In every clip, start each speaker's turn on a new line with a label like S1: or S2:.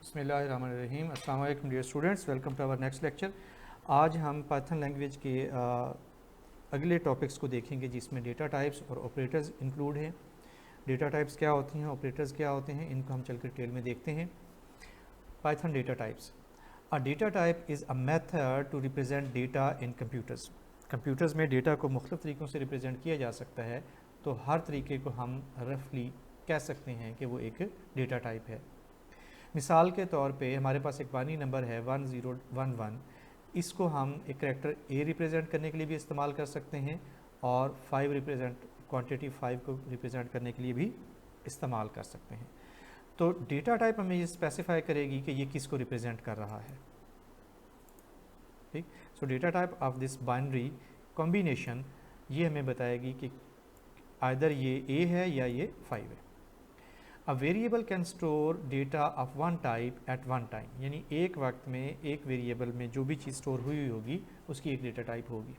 S1: बिस्मिल्लाहिर्रहमानिर्रहीम। अस्सलाम वालेकुम dear students, welcome to our next lecture. आज हम पाइथन लैंग्वेज के अगले टॉपिक्स को देखेंगे जिसमें डेटा टाइप्स और ऑपरेटर्स इंक्लूड हैं। डेटा टाइप्स क्या होती हैं, ऑपरेटर्स क्या होते हैं, इनको हम चल कर डिटेल में देखते हैं। Python data types. A data type is a method to represent data in computers. Computers में डेटा को मुख्तलिफ तरीक़ों से रिप्रेजेंट किया जा सकता है, तो हर तरीके को हम रफली कह सकते हैं कि वो एक डेटा टाइप है। मिसाल के तौर पे हमारे पास एक बाइनरी नंबर है 1011, इसको हम एक करैक्टर ए रिप्रेजेंट करने के लिए भी इस्तेमाल कर सकते हैं और 5 रिप्रेजेंट क्वांटिटी 5 को रिप्रेजेंट करने के लिए भी इस्तेमाल कर सकते हैं। तो डेटा टाइप हमें ये स्पेसिफाई करेगी कि ये किसको रिप्रेजेंट कर रहा है। ठीक, सो data type of this binary combination ये हमें बताएगी कि आइदर ये ए है या ये 5 है। A variable can store data of one type at one time, यानी एक वक्त में एक वेरिएबल में जो भी चीज़ स्टोर हुई होगी उसकी एक डेटा टाइप होगी।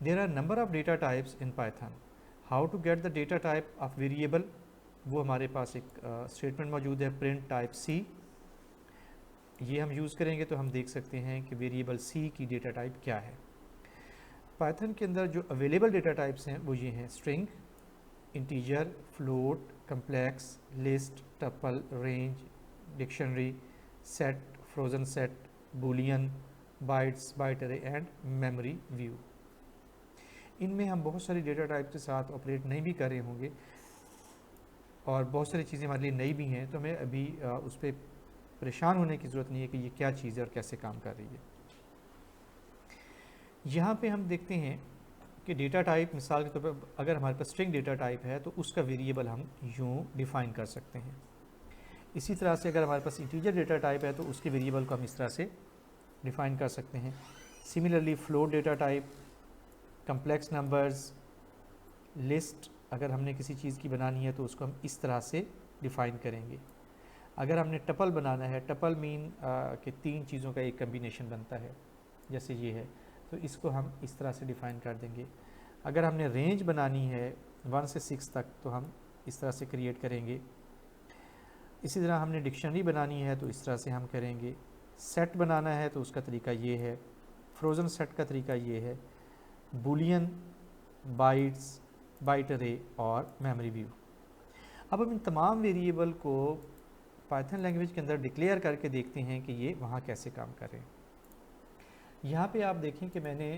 S1: There are number of data types in Python. How to get the data type of variable? वो हमारे पास एक स्टेटमेंट मौजूद है print type c। ये हम यूज़ करेंगे तो हम देख सकते हैं कि वेरिएबल c की डेटा टाइप क्या है। पाइथन के अंदर जो अवेलेबल डेटा टाइप्स हैं वो ये हैं: string, integer, float, complex, list, tuple, range, dictionary, set, frozen set, boolean, bytes, byte array and memory view। इनमें हम बहुत सारी डेटा टाइप के साथ ऑपरेट नहीं भी कर रहे होंगे और बहुत सारी चीज़ें हमारे लिए नई भी हैं, तो हमें अभी उस पर परेशान होने की ज़रूरत नहीं है कि ये क्या चीज़ है और कैसे काम कर रही है। यहाँ पे हम देखते हैं कि डेटा टाइप, मिसाल के तौर पर अगर हमारे पास स्ट्रिंग डेटा टाइप है तो उसका वेरिएबल हम यूँ डिफ़ाइन कर सकते हैं। इसी तरह से अगर हमारे पास इंटीजर डेटा टाइप है तो उसके वेरिएबल को हम इस तरह से डिफ़ाइन कर सकते हैं। Similarly float data type, complex numbers, list अगर हमने किसी चीज़ की बनानी है तो उसको हम इस तरह से डिफ़ाइन करेंगे। अगर हमने टपल बनाना है, टपल मीन कि 3 चीज़ों का एक कम्बिनेशन बनता है, जैसे ये है, तो इसको हम इस तरह से डिफ़ाइन कर देंगे। अगर हमने रेंज बनानी है 1 से 6 तक तो हम इस तरह से क्रिएट करेंगे। इसी तरह हमने डिक्शनरी बनानी है तो इस तरह से हम करेंगे। सेट बनाना है तो उसका तरीका ये है। फ्रोज़न सेट का तरीका ये है। बूलियन, बाइट्स, बाइट अरे और मेमोरी व्यू। अब हम इन तमाम वेरिएबल को पाइथन लैंग्वेज के अंदर डिक्लेयर करके देखते हैं कि ये वहाँ कैसे काम कर रहे हैं। यहाँ पे आप देखें कि मैंने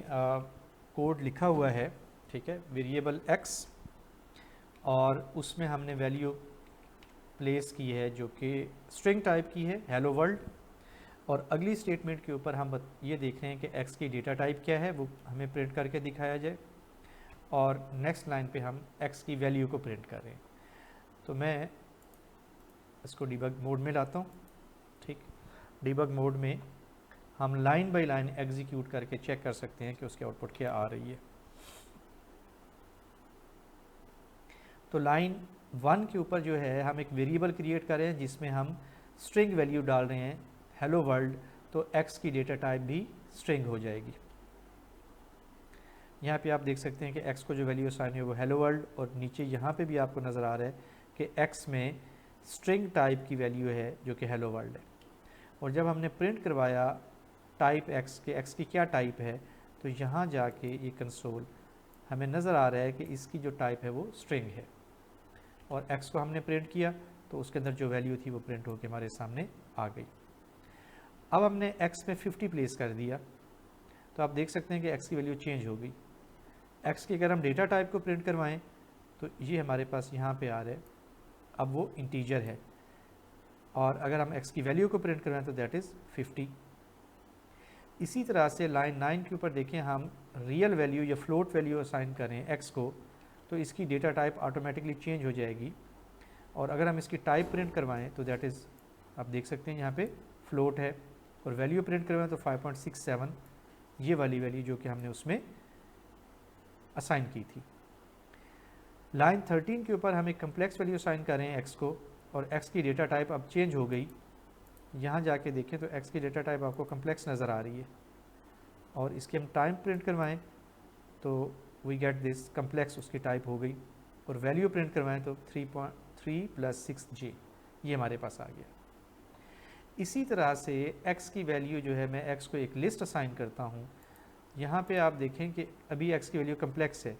S1: कोड लिखा हुआ है, ठीक है, वेरिएबल x, और उसमें हमने वैल्यू प्लेस की है जो कि स्ट्रिंग टाइप की है, हेलो वर्ल्ड। और अगली स्टेटमेंट के ऊपर हम ये देख रहे हैं कि x की डेटा टाइप क्या है, वो हमें प्रिंट करके दिखाया जाए, और नेक्स्ट लाइन पे हम x की वैल्यू को प्रिंट कर रहे हैं। तो मैं इसको डिबग मोड में लाता हूँ। ठीक, डिबग मोड में हम लाइन बाय लाइन एग्जीक्यूट करके चेक कर सकते हैं कि उसकी आउटपुट क्या आ रही है। तो लाइन 1 के ऊपर जो है हम एक वेरिएबल क्रिएट कर रहे हैं जिसमें हम स्ट्रिंग वैल्यू डाल रहे हैं हेलो वर्ल्ड, तो x की डेटा टाइप भी स्ट्रिंग हो जाएगी। यहाँ पे आप देख सकते हैं कि x को जो वैल्यू असाइन है वो हेलो वर्ल्ड, और नीचे यहाँ पे भी आपको नज़र आ रहा है कि x में स्ट्रिंग टाइप की वैल्यू है जो कि हेलो वर्ल्ड है। और जब हमने प्रिंट करवाया टाइप x के x की क्या टाइप है, तो यहाँ जाके ये कंसोल हमें नज़र आ रहा है कि इसकी जो टाइप है वो स्ट्रिंग है, और x को हमने प्रिंट किया तो उसके अंदर जो वैल्यू थी वो प्रिंट होकर हमारे सामने आ गई। अब हमने x में 50 प्लेस कर दिया तो आप देख सकते हैं कि x की वैल्यू चेंज हो गई। x की अगर हम डेटा टाइप को प्रिंट करवाएं तो ये हमारे पास यहाँ पे आ रहा है, अब वो इंटीजर है, और अगर हम x की वैल्यू को प्रिंट करवाएं तो दैट इज़ 50। इसी तरह से लाइन 9 के ऊपर देखें, हम रियल वैल्यू या फ्लोट वैल्यू असाइन करें x को तो इसकी डेटा टाइप ऑटोमेटिकली चेंज हो जाएगी, और अगर हम इसकी टाइप प्रिंट करवाएं तो दैट इज़, आप देख सकते हैं यहाँ पे फ्लोट है, और वैल्यू प्रिंट करवाएं तो 5.67, ये वाली वैल्यू जो कि हमने उसमें असाइन की थी। लाइन 13 के ऊपर हम एक कम्प्लेक्स वैल्यू असाइन कर रहे हैं x को, और x की डेटा टाइप अब चेंज हो गई। यहाँ जाके देखें तो x की डेटा टाइप आपको कम्प्लेक्स नज़र आ रही है, और इसके हम टाइम प्रिंट करवाएं तो वी गेट दिस कम्प्लेक्स, उसकी टाइप हो गई, और वैल्यू प्रिंट करवाएं तो 3.3 + 6j, ये हमारे पास आ गया। इसी तरह से x की वैल्यू जो है, मैं x को एक लिस्ट असाइन करता हूँ। यहाँ पे आप देखें कि अभी x की वैल्यू कम्प्लेक्स है,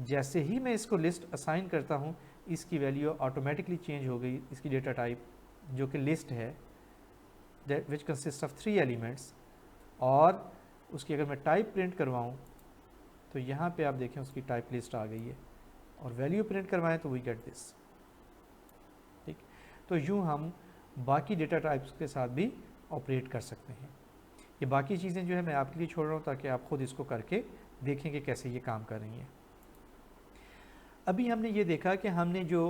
S1: जैसे ही मैं इसको लिस्ट असाइन करता हूँ इसकी वैल्यू ऑटोमेटिकली चेंज हो गई। इसकी डेटा टाइप जो कि लिस्ट है विच कंसिस्ट ऑफ 3 एलिमेंट्स, और उसकी अगर मैं टाइप प्रिंट करवाऊँ तो यहाँ पे आप देखें उसकी टाइप लिस्ट आ गई है, और वैल्यू प्रिंट करवाएं तो वी गेट दिस। ठीक, तो यूँ हम बाकी डेटा टाइप्स के साथ भी ऑपरेट कर सकते हैं। ये बाकी चीज़ें जो है मैं आपके लिए छोड़ रहा हूँ ताकि आप खुद इसको करके देखें कि कैसे ये काम कर रही हैं। अभी हमने ये देखा कि हमने जो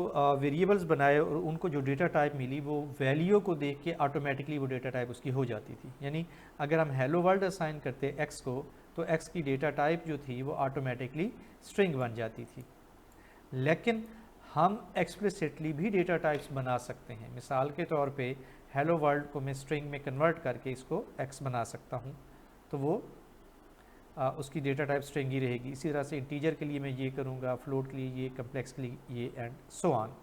S1: वेरिएबल्स बनाए और उनको जो डेटा टाइप मिली वो वैल्यू को देख के ऑटोमेटिकली वो डेटा टाइप उसकी हो जाती थी। यानी अगर हम हेलो वर्ल्ड असाइन करते एक्स को तो एक्स की डेटा टाइप जो थी वो ऑटोमेटिकली स्ट्रिंग बन जाती थी। लेकिन हम एक्सप्लिसिटली भी डेटा टाइप्स बना सकते हैं। मिसाल के तौर पे हेलो वर्ल्ड को मैं स्ट्रिंग में कन्वर्ट करके इसको एक्स बना सकता हूँ, तो वो उसकी डेटा टाइप स्ट्रिंग ही रहेगी। इसी तरह से इंटीजर के लिए मैं ये करूँगा, फ्लोट के लिए ये, कम्प्लेक्स के लिए ये, एंड सो ऑन।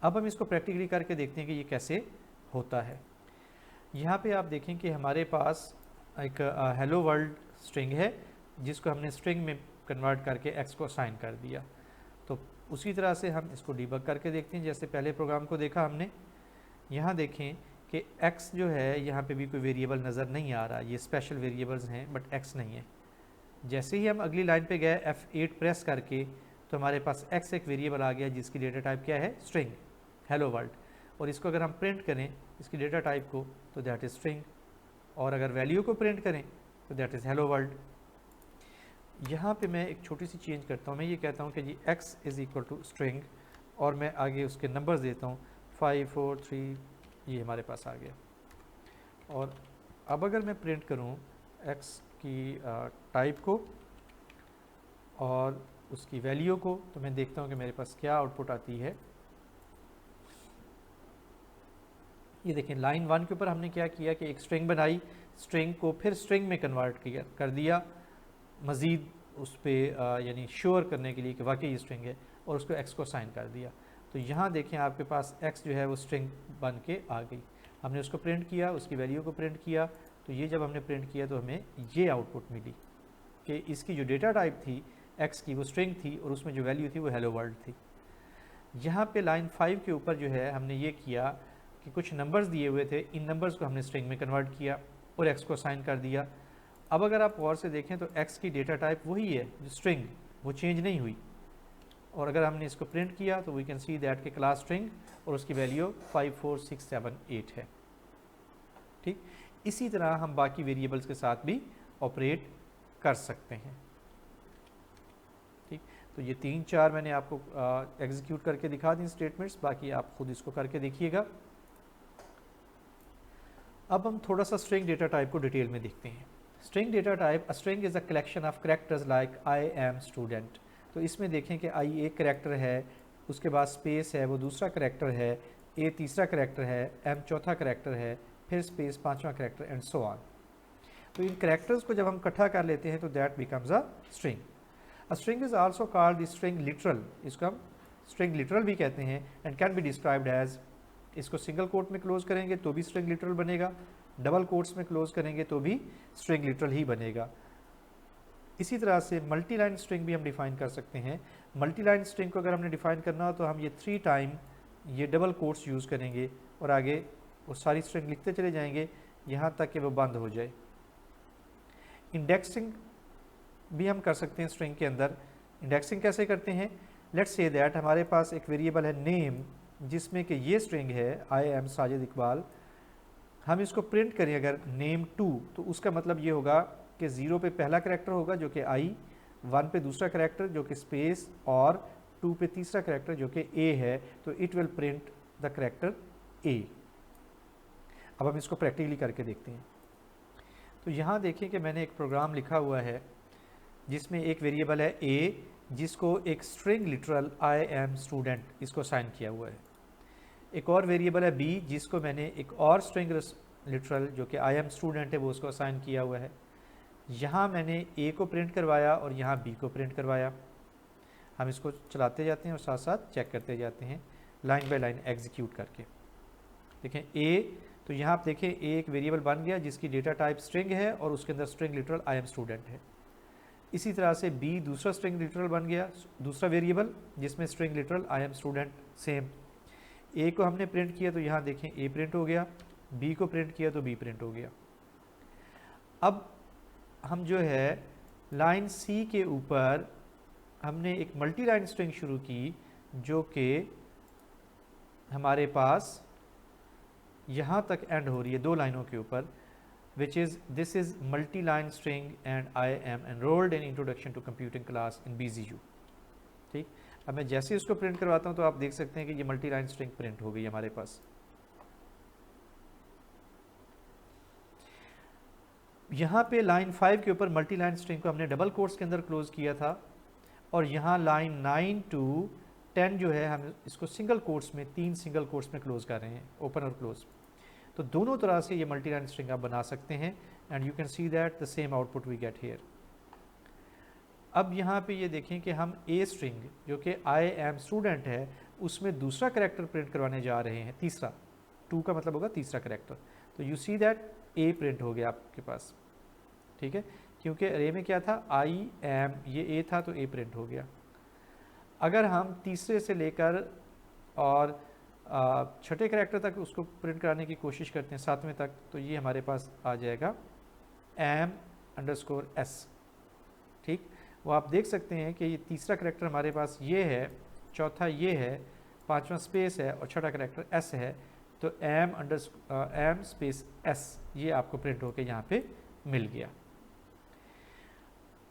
S1: अब हम इसको प्रैक्टिकली करके देखते हैं कि ये कैसे होता है। यहाँ पे आप देखें कि हमारे पास एक हेलो वर्ल्ड स्ट्रिंग है जिसको हमने स्ट्रिंग में कन्वर्ट करके एक्स को असाइन कर दिया। तो उसी तरह से हम इसको डिबग करके देखते हैं जैसे पहले प्रोग्राम को देखा हमने। यहाँ देखें कि x जो है यहाँ पे भी कोई वेरिएबल नज़र नहीं आ रहा, ये स्पेशल वेरिएबल्स हैं बट x नहीं है। जैसे ही हम अगली लाइन पे गए F8 प्रेस करके तो हमारे पास x एक वेरिएबल आ गया जिसकी डेटा टाइप क्या है, स्ट्रिंग, हेलो वर्ल्ड। और इसको अगर हम प्रिंट करें इसकी डेटा टाइप को तो दैट इज़ स्ट्रिंग, और अगर वैल्यू को प्रिंट करें तो दैट इज़ हेलो वर्ल्ड। यहाँ पे मैं एक छोटी सी चेंज करता हूँ, मैं ये कहता हूँ कि जी x is equal to string, और मैं आगे उसके नंबर्स देता हूँ 5 4 3, ये हमारे पास आ गया। और अब अगर मैं प्रिंट करूं x की टाइप को और उसकी वैल्यू को तो मैं देखता हूं कि मेरे पास क्या आउटपुट आती है। ये देखें लाइन 1 के ऊपर हमने क्या किया कि एक स्ट्रिंग बनाई, स्ट्रिंग को फिर स्ट्रिंग में कन्वर्ट किया कर दिया मज़ीद उस पर यानी श्योर करने के लिए कि वाकई ये स्ट्रिंग है, और उसको x को असाइन कर दिया। तो यहाँ देखें आपके पास x जो है वो स्ट्रिंग बन के आ गई। हमने उसको प्रिंट किया, उसकी वैल्यू को प्रिंट किया, तो ये जब हमने प्रिंट किया तो हमें ये आउटपुट मिली कि इसकी जो डेटा टाइप थी x की वो स्ट्रिंग थी और उसमें जो वैल्यू थी वो हेलो वर्ल्ड थी। यहाँ पे लाइन 5 के ऊपर जो है हमने ये किया कि कुछ नंबर्स दिए हुए थे, इन नंबर्स को हमने स्ट्रिंग में कन्वर्ट किया और x को असाइन कर दिया। अब अगर आप गौर से देखें तो x की डेटा टाइप वही है जो स्ट्रिंग, वो चेंज नहीं हुई। और अगर हमने इसको प्रिंट किया तो वी कैन सी दैट के क्लास स्ट्रिंग और उसकी वैल्यू 5 4 6 7 8 है। ठीक, इसी तरह हम बाकी वेरिएबल्स के साथ भी ऑपरेट कर सकते हैं। ठीक, तो ये 3-4 मैंने आपको एग्जीक्यूट करके दिखा दी स्टेटमेंट्स, बाकी आप खुद इसको करके देखिएगा। अब हम थोड़ा सा स्ट्रिंग डेटा टाइप को डिटेल में देखते हैं। String data type, a string is a collection of characters like I am student. तो इसमें देखें कि आई एक करेक्टर है, उसके बाद स्पेस है वो दूसरा करेक्टर है, ए तीसरा करेक्टर है, एम चौथा करेक्टर है, फिर स्पेस पांचवा करेक्टर, एंड सो ऑन। तो इन करेक्टर्स को जब हम इकट्ठा कर लेते हैं तो that becomes a string. A string is also called the string literal, इसको हम स्ट्रिंग लिटरल भी कहते हैं, and can be described as, इसको सिंगल कोट में क्लोज करेंगे तो भी स्ट्रिंग लिटरल बनेगा, डबल कोट्स में क्लोज करेंगे तो भी स्ट्रिंग लिटरल ही बनेगा। इसी तरह से मल्टी लाइन स्ट्रिंग भी हम डिफाइन कर सकते हैं। मल्टी लाइन स्ट्रिंग को अगर हमने डिफाइन करना हो तो हम ये 3 टाइम ये डबल कोट्स यूज़ करेंगे और आगे वो सारी स्ट्रिंग लिखते चले जाएंगे यहाँ तक कि वो बंद हो जाए। इंडेक्सिंग भी हम कर सकते हैं स्ट्रिंग के अंदर। इंडेक्सिंग कैसे करते हैं, लेट्स से दैट हमारे पास एक वेरिएबल है नेम जिसमें कि ये स्ट्रिंग है आई एम साजिद इकबाल। हम इसको प्रिंट करें अगर नेम 2 तो उसका मतलब ये होगा कि 0 पे पहला करेक्टर होगा जो कि आई, 1 पे दूसरा करेक्टर जो कि स्पेस, और 2 पे तीसरा करेक्टर जो कि ए है, तो it will print the character A. अब हम इसको प्रैक्टिकली करके देखते हैं। तो यहाँ देखें कि मैंने एक प्रोग्राम लिखा हुआ है जिसमें एक वेरिएबल है ए जिसको एक string literal I am student इसको असाइन किया हुआ है। एक और वेरिएबल है बी जिसको मैंने एक और स्ट्रिंग लिटरल जो कि आई एम स्टूडेंट है वो उसको असाइन किया हुआ है। यहाँ मैंने ए को प्रिंट करवाया और यहाँ बी को प्रिंट करवाया। हम इसको चलाते जाते हैं और साथ साथ चेक करते जाते हैं लाइन बाय लाइन एग्जीक्यूट करके। देखें ए तो यहाँ आप देखें एक वेरिएबल बन गया जिसकी डेटा टाइप स्ट्रिंग है और उसके अंदर string literal I am student है। इसी तरह से बी दूसरा स्ट्रिंग लिटरल बन गया, दूसरा वेरिएबल जिसमें string literal I am student same. A को हमने प्रिंट किया तो यहाँ देखें ए प्रिंट हो गया, बी को प्रिंट किया तो बी प्रिंट हो गया। अब हम जो है लाइन सी के ऊपर हमने एक मल्टी लाइन स्ट्रिंग शुरू की जो कि हमारे पास यहाँ तक एंड हो रही है 2 लाइनों के ऊपर, which is this is multi line string and I am enrolled in introduction to computing class in BZU। ठीक, अब मैं जैसे इसको प्रिंट करवाता हूँ तो आप देख सकते हैं कि ये मल्टी लाइन स्ट्रिंग प्रिंट हो गई हमारे पास। यहाँ पे लाइन 5 के ऊपर मल्टी लाइन स्ट्रिंग को हमने डबल कोट्स के अंदर क्लोज किया था, और यहाँ लाइन 9 to 10 जो है हम इसको सिंगल कोट्स में 3 सिंगल कोट्स में क्लोज कर रहे हैं, ओपन और क्लोज। तो दोनों तरह से ये मल्टी लाइन स्ट्रिंग आप बना सकते हैं and you can see that the same output we get here. अब यहाँ पे ये देखें कि हम ए स्ट्रिंग जो कि आई एम स्टूडेंट है उसमें दूसरा करैक्टर प्रिंट करवाने जा रहे हैं, तीसरा, 2 का मतलब होगा तीसरा करैक्टर। तो you see that A print हो गया आपके पास, ठीक है, क्योंकि अरे में क्या था आई एम, ये ए था तो ए प्रिंट हो गया। अगर हम तीसरे से लेकर और छठे करैक्टर तक उसको प्रिंट कराने की कोशिश करते हैं, 7वें तक, तो ये हमारे पास आ जाएगा m_s। ठीक, वो आप देख सकते हैं कि ये तीसरा करैक्टर हमारे पास ये है, चौथा ये है, 5वां स्पेस है और छठा करैक्टर s है, तो m स्पेस s ये आपको प्रिंट होके यहाँ पे मिल गया।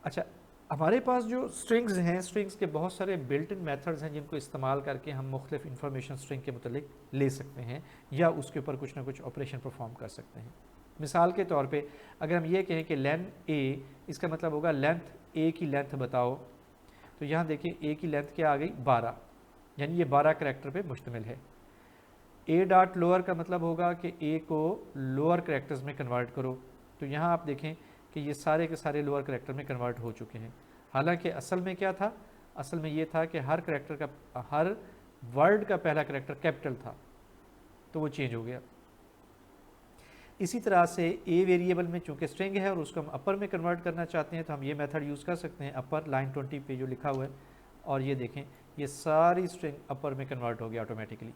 S1: अच्छा, हमारे पास जो स्ट्रिंग्स हैं, स्ट्रिंग्स के बहुत सारे बिल्ट इन मेथड्स हैं जिनको इस्तेमाल करके हम मुख्तलिफ इंफॉर्मेशन स्ट्रिंग के मुतालिक ले सकते हैं या उसके ऊपर कुछ ना कुछ ऑपरेशन परफॉर्म कर सकते हैं। मिसाल के तौर पे अगर हम ये कहें कि लेन ए, इसका मतलब होगा लेंथ ए की लेंथ बताओ, तो यहाँ देखिए ए की लेंथ क्या आ गई 12, यानी ये 12 करैक्टर पे मुश्तमिल है। ए डॉट लोअर का मतलब होगा कि ए को लोअर करैक्टर्स में कन्वर्ट करो, तो यहाँ आप देखें कि ये सारे के सारे लोअर करैक्टर में कन्वर्ट हो चुके हैं। हालांकि असल में क्या था, असल में ये था कि हर करैक्टर का, हर वर्ड का पहला करैक्टर कैपिटल था, तो वो चेंज हो गया। इसी तरह से ए वेरिएबल में चूंकि स्ट्रिंग है और उसको हम अपर में कन्वर्ट करना चाहते हैं तो हम ये मेथड यूज़ कर सकते हैं, अपर लाइन 20 पे जो लिखा हुआ है, और ये देखें ये सारी स्ट्रिंग अपर में कन्वर्ट हो गया ऑटोमेटिकली।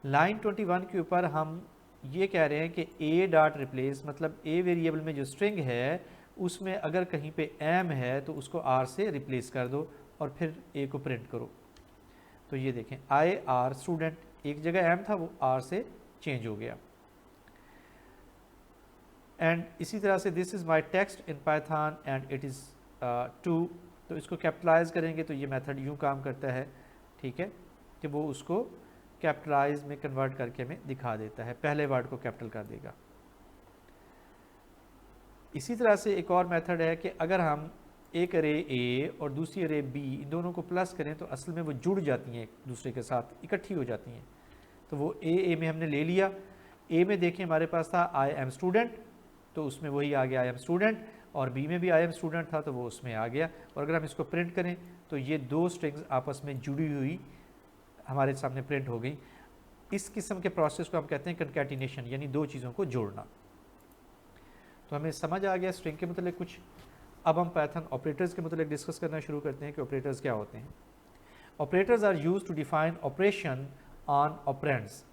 S1: लाइन 21 के ऊपर हम ये कह रहे हैं कि ए डॉट रिप्लेस, मतलब ए वेरिएबल में जो स्ट्रिंग है उसमें अगर कहीं पे एम है तो उसको आर से रिप्लेस कर दो और फिर ए को प्रिंट करो। तो ये देखें आई आर स्टूडेंट, एक जगह एम था वो आर से चेंज हो गया। एंड इसी तरह से this is my text in Python and it is 2, तो इसको कैपिटलाइज करेंगे तो ये मेथड यूँ काम करता है, ठीक है, कि वो उसको कैपिटलाइज में कन्वर्ट करके हमें दिखा देता है, पहले वर्ड को कैपिटल कर देगा। इसी तरह से एक और मेथड है कि अगर हम एक अरे ए और दूसरी अरे बी, इन दोनों को प्लस करें तो असल में वो जुड़ जाती हैं, एक दूसरे के साथ इकट्ठी हो जाती हैं। तो वो ए में हमने ले लिया, ए में देखें हमारे पास था आई एम स्टूडेंट, तो उसमें वही आ गया आई एम स्टूडेंट, और बी में भी आई एम स्टूडेंट था तो वो उसमें आ गया। और अगर हम इसको प्रिंट करें तो ये 2 स्ट्रिंग्स आपस में जुड़ी हुई हमारे सामने प्रिंट हो गई। इस किस्म के प्रोसेस को हम कहते हैं कंकैटिनेशन, यानी 2 चीज़ों को जोड़ना। तो हमें समझ आ गया स्ट्रिंग के मतलब कुछ। अब हम पाइथन ऑपरेटर्स के मतलब डिस्कस करना शुरू करते हैं कि ऑपरेटर्स क्या होते हैं। Operators are used to define operation on operands.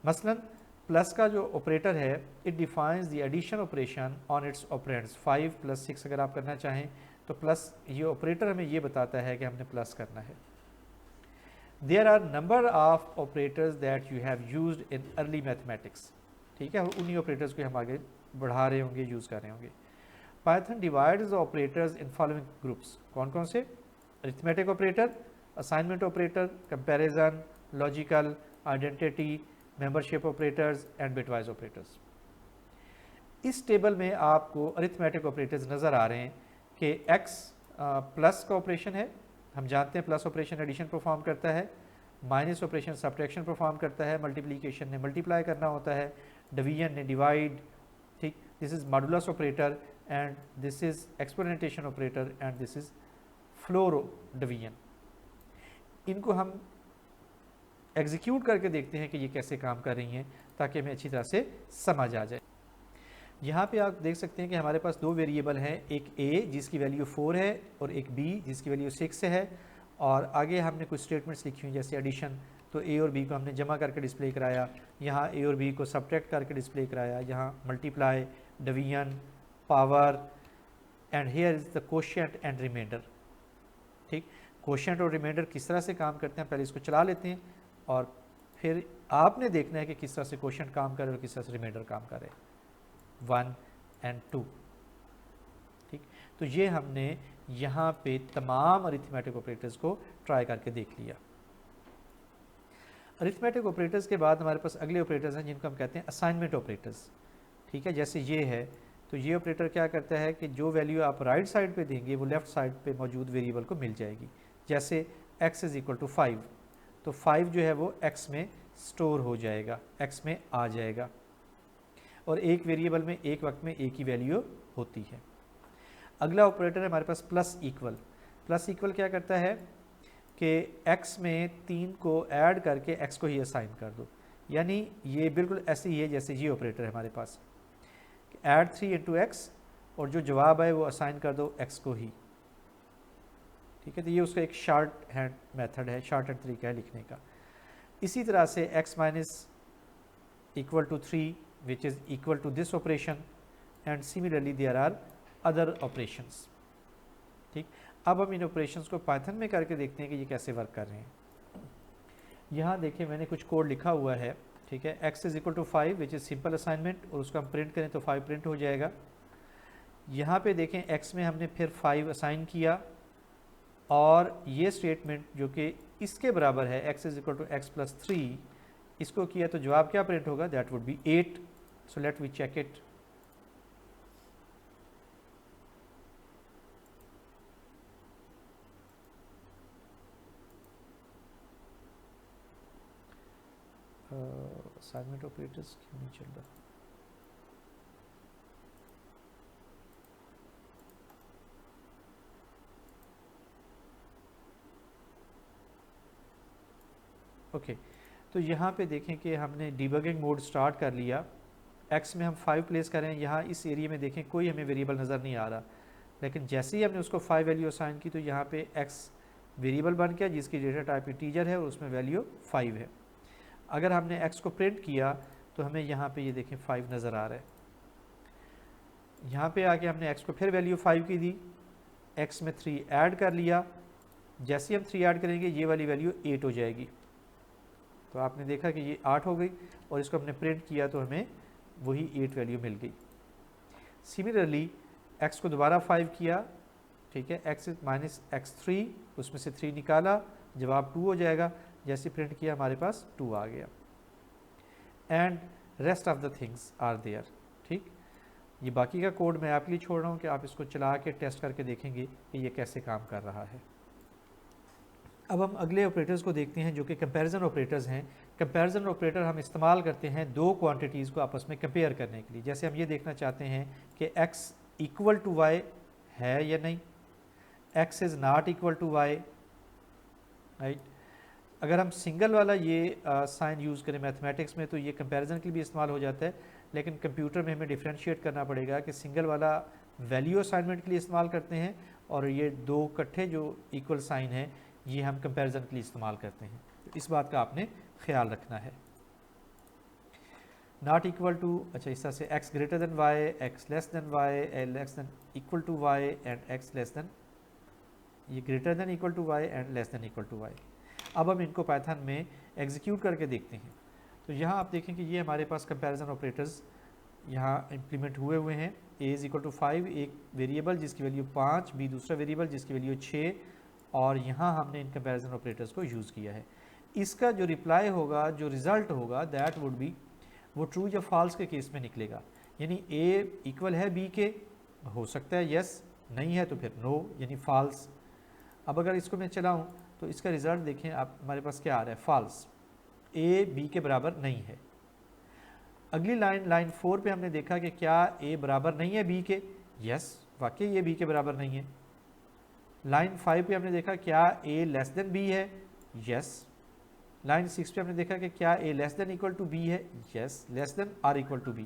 S1: मसलन प्लस का जो ऑपरेटर है, it defines the addition operation on its operands. 5 + 6 अगर आप करना चाहें तो प्लस, ये ऑपरेटर हमें ये बताता है कि हमने प्लस करना है। There are number of operators that you have used in early mathematics, ठीक है, और उन्हीं ऑपरेटर्स को हम आगे बढ़ा रहे होंगे, यूज़ कर रहे होंगे। Python divides the operators in following groups, कौन कौन से? Arithmetic operator, assignment operator, comparison, logical, identity, membership operators and bitwise operators. इस टेबल में आपको अरिथमेटिक ऑपरेटर्स नज़र आ रहे हैं कि x प्लस का ऑपरेशन है, हम जानते हैं प्लस ऑपरेशन एडिशन परफॉर्म करता है, माइनस ऑपरेशन सब्ट्रैक्शन परफॉर्म करता है, मल्टीप्लिकेशन ने मल्टीप्लाई करना होता है, डिवीजन ने डिवाइड, ठीक, this is modulus operator and this is exponentiation operator and this is floor division. इनको हम एग्जीक्यूट करके देखते हैं कि ये कैसे काम कर रही हैं, ताकि हमें अच्छी तरह से समझ आ जाए। यहाँ पे आप देख सकते हैं कि हमारे पास दो वेरिएबल हैं, एक a जिसकी वैल्यू 4 है और एक b जिसकी वैल्यू 6 है, और आगे हमने कुछ स्टेटमेंट्स लिखी हुई जैसे एडिशन, तो a और b को हमने जमा करके डिस्प्ले कराया, यहाँ a और b को सब्ट्रैक्ट करके डिस्प्ले कराया, यहाँ multiply, division, power, and here is the quotient and remainder. ठीक, कोशिएंट और रिमाइंडर किस तरह से काम करते हैं, पहले इसको चला लेते हैं और फिर आपने देखना है कि किस तरह से कोशिएंट काम करे और किस तरह से रिमाइंडर काम करे, 1 एंड 2। ठीक, तो ये हमने यहाँ पे तमाम अरिथमेटिक ऑपरेटर्स को ट्राई करके देख लिया। अरिथमेटिक ऑपरेटर्स के बाद हमारे पास अगले ऑपरेटर्स हैं जिनको हम कहते हैं असाइनमेंट ऑपरेटर्स। ठीक है, जैसे ये है, तो ये ऑपरेटर क्या करता है कि जो वैल्यू आप राइट साइड पे देंगे वो लेफ्ट साइड पे मौजूद वेरिएबल को मिल जाएगी। जैसे x इज़ इक्वल टू 5, तो 5 जो है वो x में स्टोर हो जाएगा, x में आ जाएगा, और एक वेरिएबल में एक वक्त में एक ही वैल्यू होती है। अगला ऑपरेटर है हमारे पास प्लस इक्वल। प्लस इक्वल क्या करता है कि x में 3 को ऐड करके x को ही असाइन कर दो, यानी ये बिल्कुल ऐसे ही है जैसे ये ऑपरेटर है हमारे पास, ऐड 3 इंटू एक्स और जो जवाब है वो असाइन कर दो x को ही। ठीक है, तो ये उसका एक शॉर्ट हैंड मेथड है, शॉर्ट हैंड तरीका है लिखने का। इसी तरह से x minus equal to 3 which is equal to this operation, and similarly there are other operations। ठीक, अब हम इन ऑपरेशंस को पाइथन में करके देखते हैं कि ये कैसे वर्क कर रहे हैं। यहाँ देखिए मैंने कुछ कोड लिखा हुआ है। ठीक है, x is equal to 5 which is simple assignment, और उसको हम प्रिंट करें तो 5 प्रिंट हो जाएगा। यहाँ पे देखें x में हमने फिर 5 असाइन किया, और ये स्टेटमेंट जो कि इसके बराबर है x is equal to x plus 3, इसको किया तो जवाब क्या प्रिंट होगा, that would be 8। So let we check it. Assignment operators क्यों नहीं चल रहा? ओके, तो यहाँ पे देखें कि हमने डिबगिंग मोड स्टार्ट कर लिया। x में हम 5 प्लेस करें, यहाँ इस एरिया में देखें कोई हमें वेरिएबल नज़र नहीं आ रहा, लेकिन जैसे ही हमने उसको 5 वैल्यू असाइन की तो यहाँ पे x वेरिएबल बन गया जिसकी डेटा टाइप इंटीजर है और उसमें वैल्यू 5 है। अगर हमने x को प्रिंट किया तो हमें यहाँ पे ये देखें 5 नज़र आ रहा है। यहाँ पे आके हमने x को फिर वैल्यू 5 की दी, x में 3 ऐड कर लिया, जैसे ही हम 3 ऐड करेंगे ये वाली वैल्यू 8 हो जाएगी। तो आपने देखा कि ये 8 हो गई, और इसको हमने प्रिंट किया तो हमें वही 8 वैल्यू मिल गई। सिमिलरली x को दोबारा 5 किया, ठीक है, x माइनस x3, उसमें से 3 निकाला, जवाब 2 हो जाएगा, जैसे प्रिंट किया हमारे पास 2 आ गया। And rest of the things are there. ठीक, ये बाकी का कोड मैं आपके लिए छोड़ रहा हूँ कि आप इसको चला के टेस्ट करके देखेंगे कि ये कैसे काम कर रहा है। अब हम अगले ऑपरेटर्स को देखते हैं जो कि कंपैरिजन ऑपरेटर्स हैं। कंपैरिजन ऑपरेटर हम इस्तेमाल करते हैं दो क्वांटिटीज़ को आपस में कंपेयर करने के लिए। जैसे हम ये देखना चाहते हैं कि x इक्वल टू y है या नहीं, x is not equal to y, right. अगर हम सिंगल वाला ये साइन यूज़ करें मैथमेटिक्स में तो ये कंपैरिजन के लिए भी इस्तेमाल हो जाता है, लेकिन कंप्यूटर में हमें डिफ्रेंशिएट करना पड़ेगा कि सिंगल वाला वैल्यू असाइनमेंट के लिए इस्तेमाल करते हैं, और ये दो इकट्ठे जो इक्वल साइन है ये हम कंपैरिजन के लिए इस्तेमाल करते हैं। तो इस बात का आपने ख्याल रखना है। नॉट इक्वल टू, अच्छा इस तरह से x greater than y, x less than y, less than equal to y and x less than, ये greater than equal to y and less than equal to y। अब हम इनको Python में execute करके देखते हैं। तो यहाँ आप देखें कि ये हमारे पास कंपैरिजन ऑपरेटर्स यहाँ इम्प्लीमेंट हुए हैं। a इज़ इक्वल टू 5 एक वेरिएबल जिसकी वैल्यू 5, b दूसरा वेरिएबल जिसकी वैल्यू 6, और यहाँ हमने इन कंपैरिजन ऑपरेटर्स को यूज़ किया है। इसका जो रिप्लाई होगा, जो रिज़ल्ट होगा, दैट वुड बी, वो ट्रू या फॉल्स के केस में निकलेगा। यानी a इक्वल है b के, हो सकता है यस, नहीं है तो फिर नो, यानी फॉल्स। अब अगर इसको मैं चलाऊँ तो इसका रिज़ल्ट देखें आप, हमारे पास क्या आ रहा है, फॉल्स, a b के बराबर नहीं है। अगली लाइन, लाइन 4 पे हमने देखा कि क्या a बराबर नहीं है b के, यस वाकई ये b के बराबर नहीं है। लाइन 5 पे हमने देखा क्या a लेस देन b है, यस। लाइन 6 पे हमने देखा कि क्या A less than equal to B है, yes less than or equal to B.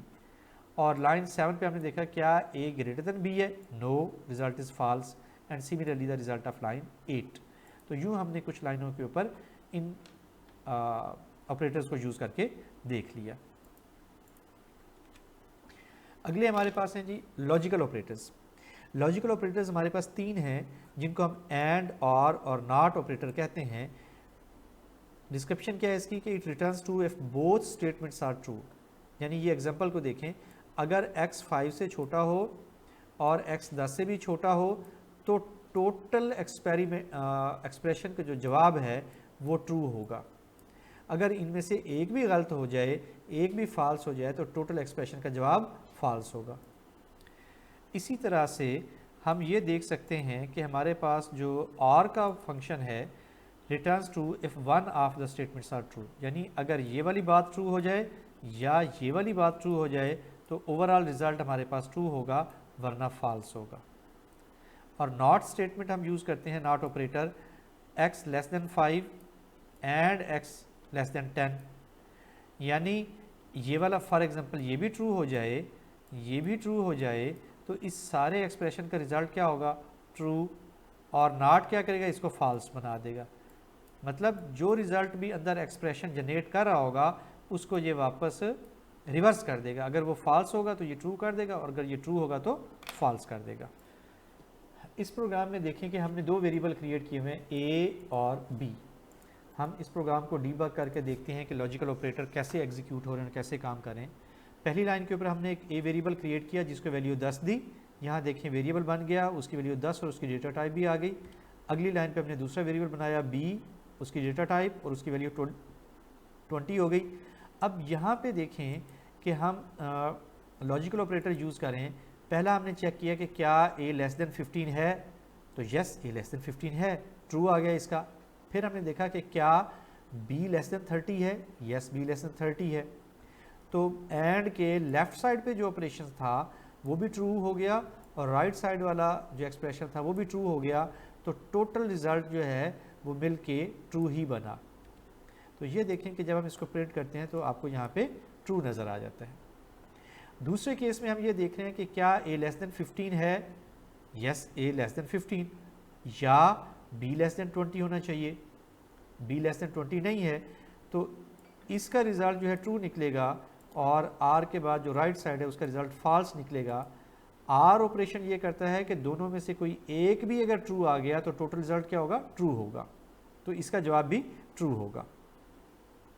S1: और लाइन 7 पे हमने देखा क्या ए ग्रेटर देन बी है, no, result is false. And similarly the result of line 8। तो यूँ हमने कुछ लाइनों के ऊपर इन ऑपरेटर्स को यूज़ करके देख लिया। अगले हमारे पास हैं जी लॉजिकल ऑपरेटर्स। लॉजिकल ऑपरेटर्स हमारे पास 3 हैं जिनको हम एंड और नॉट ऑपरेटर कहते हैं। डिस्क्रिप्शन क्या है इसकी कि it returns true if both statements are true. यानी ये एग्जांपल को देखें, अगर x 5 से छोटा हो और x 10 से भी छोटा हो तो टोटल एक्सप्रेशन का जो जवाब है वो ट्रू होगा। अगर इनमें से एक भी गलत हो जाए, एक भी फॉल्स हो जाए तो टोटल एक्सप्रेशन का जवाब फॉल्स होगा। इसी तरह से हम ये देख सकते हैं कि हमारे पास जो और का फंक्शन है returns true if one of the statements are true. यानी अगर ये वाली बात ट्रू हो जाए या ये वाली बात ट्रू हो जाए तो ओवरऑल रिजल्ट हमारे पास ट्रू होगा, वरना फॉल्स होगा। और नॉट स्टेटमेंट हम यूज़ करते हैं, not operator, x less then 5 and x less then 10। यानी ये वाला फॉर एग्जांपल ये भी ट्रू हो जाए, ये भी ट्रू हो जाए तो इस सारे एक्सप्रेशन का रिजल्ट क्या होगा, ट्रू। और नॉट क्या करेगा, इसको फॉल्स बना देगा। मतलब जो रिजल्ट भी अंदर एक्सप्रेशन जनरेट कर रहा होगा उसको ये वापस रिवर्स कर देगा। अगर वो फॉल्स होगा तो ये ट्रू कर देगा और अगर ये ट्रू होगा तो फॉल्स कर देगा। इस प्रोग्राम में देखें कि हमने 2 वेरिएबल क्रिएट किए हुए हैं ए और बी। हम इस प्रोग्राम को डीबग करके देखते हैं कि लॉजिकल ऑपरेटर कैसे एग्जीक्यूट हो रहे हैं, कैसे काम कर रहे हैं। पहली लाइन के ऊपर हमने एक ए वेरिएबल क्रिएट किया जिसको वैल्यू 10 दी। यहाँ देखें वेरिएबल बन गया, उसकी वैल्यू 10 और उसकी डेटा टाइप भी आ गई। अगली लाइन पे हमने दूसरा वेरिएबल बनाया बी, उसकी डेटा टाइप और उसकी वैल्यू 20 हो गई। अब यहाँ पे देखें कि हम लॉजिकल ऑपरेटर यूज़ करें। पहला हमने चेक किया कि क्या ए लेस देन 15 है, तो यस ए लेस देन 15 है, ट्रू आ गया इसका। फिर हमने देखा कि क्या बी लेस देन 30 है, यस बी लेस देन 30 है। तो एंड के लेफ़्ट साइड पे जो ऑपरेशन था वो भी ट्रू हो गया और राइट साइड वाला जो एक्सप्रेशन था वो भी ट्रू हो गया। तो टोटल रिज़ल्ट जो है वो मिल के ट्रू ही बना। तो ये देखें कि जब हम इसको प्रिंट करते हैं तो आपको यहाँ पे ट्रू नज़र आ जाता है। दूसरे केस में हम ये देख रहे हैं कि क्या ए लेस देन 15 है, यस ए लेस देन 15, या बी लेस देन 20 होना चाहिए, बी लेस देन 20 नहीं है। तो इसका रिज़ल्ट जो है ट्रू निकलेगा और आर के बाद जो राइट साइड है उसका रिज़ल्ट फॉल्स निकलेगा। आर ऑपरेशन ये करता है कि दोनों में से कोई एक भी अगर ट्रू आ गया तो टोटल रिज़ल्ट क्या होगा, ट्रू होगा। तो इसका जवाब भी ट्रू होगा।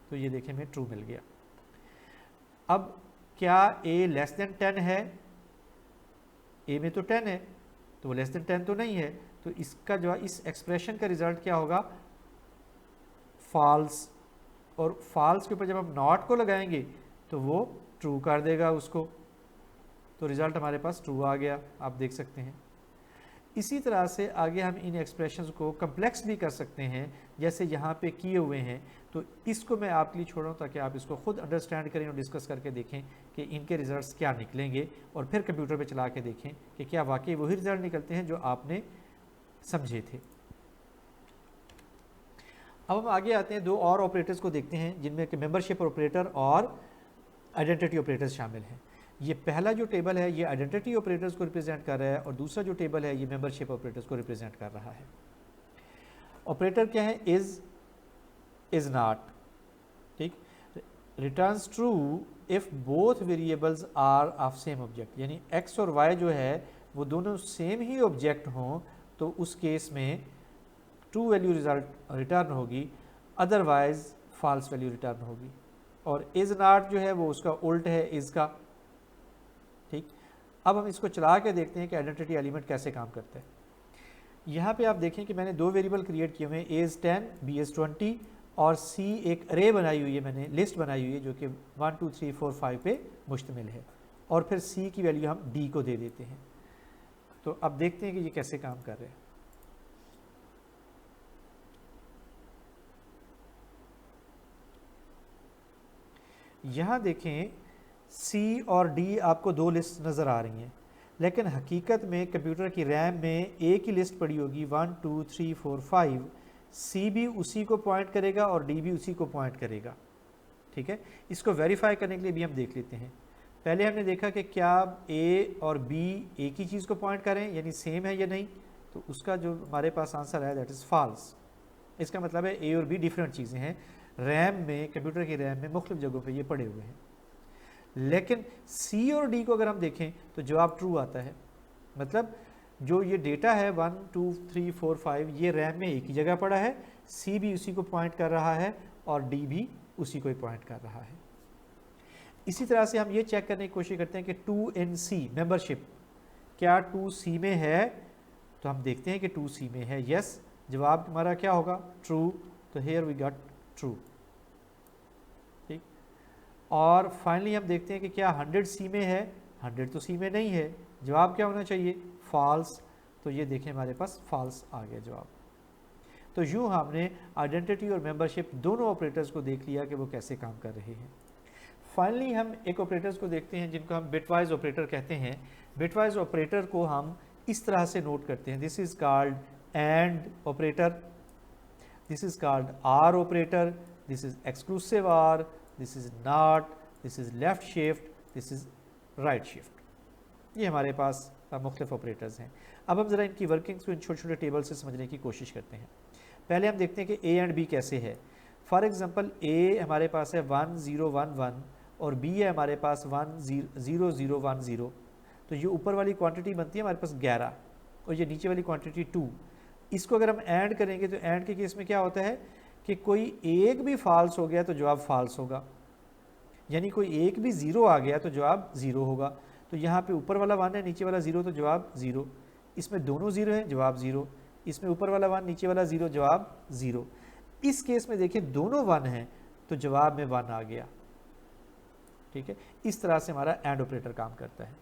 S1: तो ये देखें हमें ट्रू मिल गया। अब क्या ए लेस देन 10 है, ए में तो 10 है तो वो लेस देन 10 तो नहीं है। तो इसका जो इस एक्सप्रेशन का रिजल्ट क्या होगा, फॉल्स। और फॉल्स के ऊपर जब हम नॉट को लगाएंगे तो वो ट्रू कर देगा उसको। तो रिज़ल्ट हमारे पास ट्रू आ गया, आप देख सकते हैं। इसी तरह से आगे हम इन एक्सप्रेशंस को कम्प्लेक्स भी कर सकते हैं, जैसे यहाँ पे किए हुए हैं। तो इसको मैं आपके लिए छोड़ रहा हूँ ताकि आप इसको खुद अंडरस्टैंड करें और डिस्कस करके देखें कि इनके रिजल्ट्स क्या निकलेंगे और फिर कंप्यूटर पे चला के देखें कि क्या वाकई वही रिजल्ट निकलते हैं जो आपने समझे थे। अब हम आगे आते हैं, 2 और ऑपरेटर्स को देखते हैं जिनमें कि मेंबरशिप ऑपरेटर और आइडेंटिटी ऑपरेटर्स शामिल हैं। ये पहला जो टेबल है ये आइडेंटिटी ऑपरेटर्स को रिप्रेजेंट कर रहा है और दूसरा जो टेबल है ये मेंबरशिप ऑपरेटर्स को रिप्रेजेंट कर रहा है। ऑपरेटर क्या है, इज नॉट, ठीक, returns true if both variables are of same object. यानी एक्स और वाई जो है वो दोनों सेम ही ऑब्जेक्ट हों तो उस केस में ट्रू वैल्यू रिजल्ट रिटर्न होगी, अदरवाइज फॉल्स वैल्यू रिटर्न होगी। और इज नॉट जो है वो उसका उल्ट है इज का, ठीक। अब हम इसको चला के देखते हैं कि आइडेंटिटी एलिमेंट कैसे काम करता है। यहाँ पे आप देखें कि मैंने 2 वेरिएबल क्रिएट किए हुए हैं, ए इज़ 10 बी इज़ 20 और सी एक अरे बनाई हुई है, मैंने लिस्ट बनाई हुई है जो कि 1 2 3 4 5 पे मुश्तमिल है। और फिर सी की वैल्यू हम डी को दे देते हैं। तो अब देखते हैं कि ये कैसे काम कर रहे हैं। यहाँ देखें सी और डी आपको 2 लिस्ट नज़र आ रही हैं, लेकिन हकीकत में कंप्यूटर की रैम में एक ही लिस्ट पड़ी होगी 1 2 3 4 5, सी भी उसी को पॉइंट करेगा और डी भी उसी को पॉइंट करेगा। ठीक है, इसको वेरीफाई करने के लिए भी हम देख लेते हैं। पहले हमने देखा कि क्या ए और बी एक ही चीज़ को पॉइंट करें, यानी सेम है या नहीं, तो उसका जो हमारे पास आंसर है दैट इज़ फॉल्स। इसका मतलब है ए और बी डिफरेंट चीज़ें हैं, रैम में, कंप्यूटर की रैम में मुख्तलिफ जगहों पे ये पड़े हुए हैं। लेकिन सी और डी को अगर हम देखें तो जवाब ट्रू आता है। मतलब जो ये डेटा है 1 2 3 4 5 ये रैम में एक ही जगह पड़ा है, सी भी उसी को पॉइंट कर रहा है और डी भी उसी को ही पॉइंट कर रहा है। इसी तरह से हम ये चेक करने की कोशिश करते हैं कि 2NC मेंबरशिप क्या 2C में है, तो हम देखते हैं कि 2C में है, यस, जवाब हमारा क्या होगा, ट्रू। तो हेयर वी गॉट ट्रू। ठीक, और फाइनली हम देखते हैं कि क्या 100C में है, 100 तो सी में नहीं है, जवाब क्या होना चाहिए, फॉल्स। तो ये देखें हमारे पास फॉल्स आ गया जवाब। तो यूँ हमने आइडेंटिटी और मेंबरशिप दोनों ऑपरेटर्स को देख लिया कि वो कैसे काम कर रहे हैं। फाइनली हम एक ऑपरेटर्स को देखते हैं जिनको हम बिटवाइज ऑपरेटर कहते हैं। बिटवाइज ऑपरेटर को हम इस तरह से नोट करते हैं, this is called and operator, this is called or operator, this is exclusive or, this is not, this is left shift, this is right shift. ये हमारे पास मुख्तलिफ ऑपरेटर्स हैं। अब हम ज़रा इनकी वर्किंग्स को इन छोटे छोटे टेबल से समझने की कोशिश करते हैं। पहले हम देखते हैं कि ए एंड बी कैसे है। फॉर एग्जांपल ए हमारे पास है 1 0 1 1 और बी है हमारे पास 1 0 0 1 0। तो ये ऊपर वाली क्वांटिटी बनती है हमारे पास 11 और ये नीचे वाली क्वांटिटी 2। इसको अगर हम ऐड करेंगे तो ऐड के केस में क्या होता है कि कोई एक भी फॉल्स हो गया तो जवाब फॉल्स होगा, यानी कोई एक भी ज़ीरो आ गया तो जवाब ज़ीरो होगा। तो यहाँ पे ऊपर वाला 1 है, नीचे वाला 0, तो जवाब 0। इसमें दोनों 0 हैं, जवाब 0। इसमें ऊपर वाला 1 नीचे वाला 0, जवाब 0। इस केस में देखें दोनों 1 हैं तो जवाब में 1 आ गया। ठीक है, इस तरह से हमारा एंड ऑपरेटर काम करता है।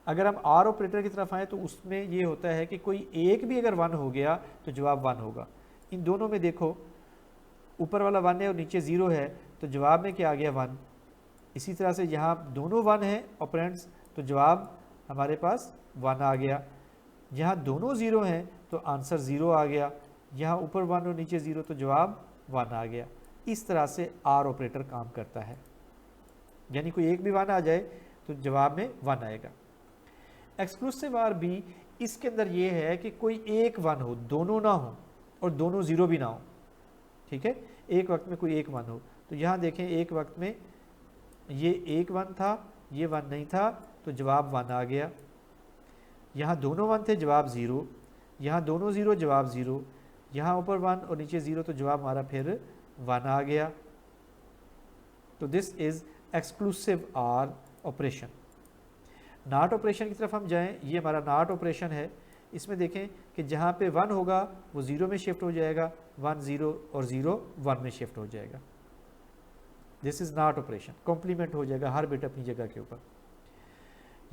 S1: अगर हम आर ऑपरेटर की तरफ आएँ तो उसमें ये होता है कि कोई एक भी अगर 1 हो गया तो जवाब 1 होगा। इन दोनों में देखो ऊपर वाला 1 है और नीचे 0 है तो जवाब में क्या आ गया, 1। इसी तरह से यहाँ दोनों 1 हैं ऑपरेंड्स तो जवाब हमारे पास 1 आ गया। यहाँ दोनों 0 हैं तो आंसर 0 आ गया। यहाँ ऊपर 1 और नीचे 0 तो जवाब 1 आ गया। इस तरह से आर ऑपरेटर काम करता है, यानी कोई एक भी 1 आ जाए तो जवाब में 1 आएगा। एक्सक्लूसिव आर बी, इसके अंदर ये है कि कोई एक 1 हो, दोनों ना हो और दोनों 0 भी ना हो। ठीक है, एक वक्त में कोई एक 1 हो। तो यहाँ देखें एक वक्त में ये एक 1 था, ये 1 नहीं था तो जवाब 1 आ गया। यहाँ दोनों 1 थे, जवाब 0। यहाँ दोनों 0, जवाब 0। यहाँ ऊपर 1 और नीचे 0 तो जवाब हमारा फिर 1 आ गया। तो this is exclusive or operation. Not operation की तरफ हम जाएं, ये हमारा नॉट ऑपरेशन है। इसमें देखें कि जहाँ पे 1 होगा वो 0 में शिफ्ट हो जाएगा, 1 0 और 0 1 में शिफ्ट हो जाएगा। This is not operation, complement हो जाएगा हर बिट अपनी जगह के ऊपर।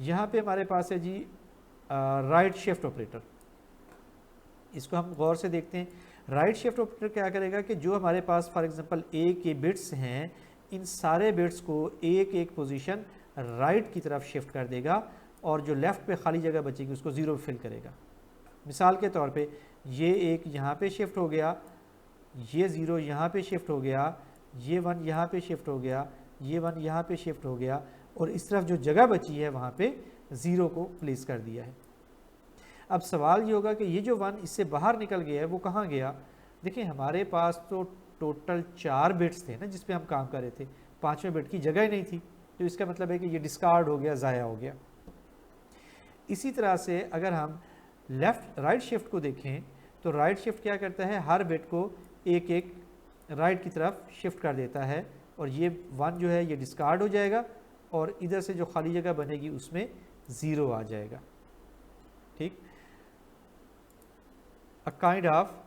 S1: यहाँ पे हमारे पास है जी राइट शिफ्ट ऑपरेटर। इसको हम गौर से देखते हैं। राइट शिफ्ट ऑपरेटर क्या करेगा कि जो हमारे पास फॉर एग्जांपल ए के बिट्स हैं, इन सारे बिट्स को एक एक पोजीशन राइट की तरफ शिफ्ट कर देगा और जो लेफ़्ट पे खाली जगह बचेगी उसको 0 फिल करेगा। मिसाल के तौर पे ये एक यहाँ पे शिफ्ट हो गया, ये 0 यहाँ पे शिफ्ट हो गया, ये 1 यहाँ पे शिफ्ट हो गया, ये 1 यहाँ पे शिफ्ट हो गया और इस तरफ जो जगह बची है वहाँ पे 0 को प्लेस कर दिया है। अब सवाल ये होगा कि ये जो 1 इससे बाहर निकल गया है वो कहाँ गया। देखिए हमारे पास तो टोटल 4 बिट्स थे ना जिस पे हम काम कर रहे थे, 5वें बिट की जगह ही नहीं थी, तो इसका मतलब है कि ये डिस्कार्ड हो गया, ज़ाया हो गया। इसी तरह से अगर हम लेफ़्ट राइट शिफ्ट को देखें तो राइट शिफ्ट क्या करता है, हर बिट को एक एक राइट की तरफ शिफ्ट कर देता है और ये 1 जो है ये डिस्कार्ड हो जाएगा और इधर से जो खाली जगह बनेगी उसमें 0 आ जाएगा। ठीक, अ काइंड ऑफ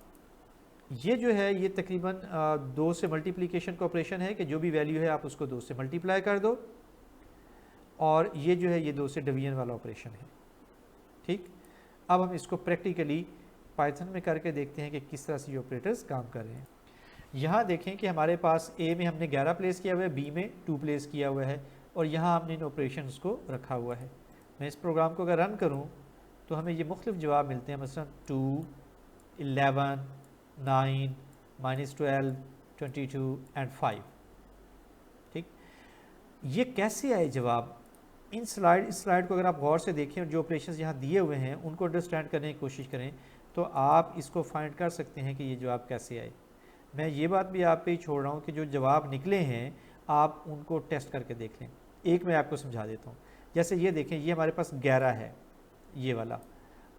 S1: ये जो है ये तकरीबन 2 से मल्टीप्लिकेशन का ऑपरेशन है कि जो भी वैल्यू है आप उसको 2 से मल्टीप्लाई कर दो और ये जो है ये 2 से डिवीजन वाला ऑपरेशन है। ठीक, अब हम इसको प्रैक्टिकली पाइथन में करके देखते हैं कि किस तरह से ये ऑपरेटर्स काम कर रहे हैं। यहाँ देखें कि हमारे पास ए में हमने 11 प्लेस किया हुआ है, बी में 2 प्लेस किया हुआ है और यहाँ हमने इन ऑपरेशंस को रखा हुआ है। मैं इस प्रोग्राम को अगर रन करूँ तो हमें ये मुख्तलिफ जवाब मिलते हैं, मसलन 2, 11, 9, -12, 22 एंड 5। ठीक, ये कैसे आए जवाब? इस स्लाइड को अगर आप गौर से देखें और जो ऑपरेशंस यहाँ दिए हुए हैं उनको अंडरस्टैंड करने की कोशिश करें तो आप इसको फाइंड कर सकते हैं कि ये जवाब कैसे आए। मैं ये बात भी आप पे ही छोड़ रहा हूँ कि जो जवाब निकले हैं आप उनको टेस्ट करके देख लें। एक मैं आपको समझा देता हूँ। जैसे ये देखें, ये हमारे पास 11 है ये वाला,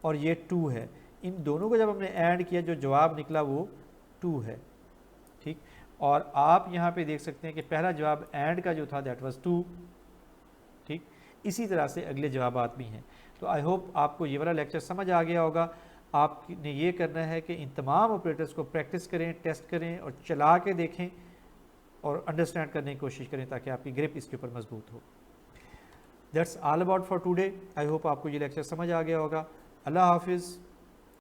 S1: और ये 2 है। इन दोनों को जब हमने ऐड किया जो जवाब निकला वो 2 है। ठीक, और आप यहाँ पे देख सकते हैं कि पहला जवाब ऐड का जो था दैट वाज 2। ठीक, इसी तरह से अगले जवाबात भी हैं। तो आई होप आपको ये वाला लेक्चर समझ आ गया होगा। आपने ये करना है कि इन तमाम ऑपरेटर्स को प्रैक्टिस करें, टेस्ट करें और चला के देखें और अंडरस्टैंड करने की कोशिश करें ताकि आपकी ग्रिप इसके ऊपर मजबूत हो। That's all about for today. I hope आपको ये लेक्चर समझ आ गया होगा। अल्लाह हाफिज़।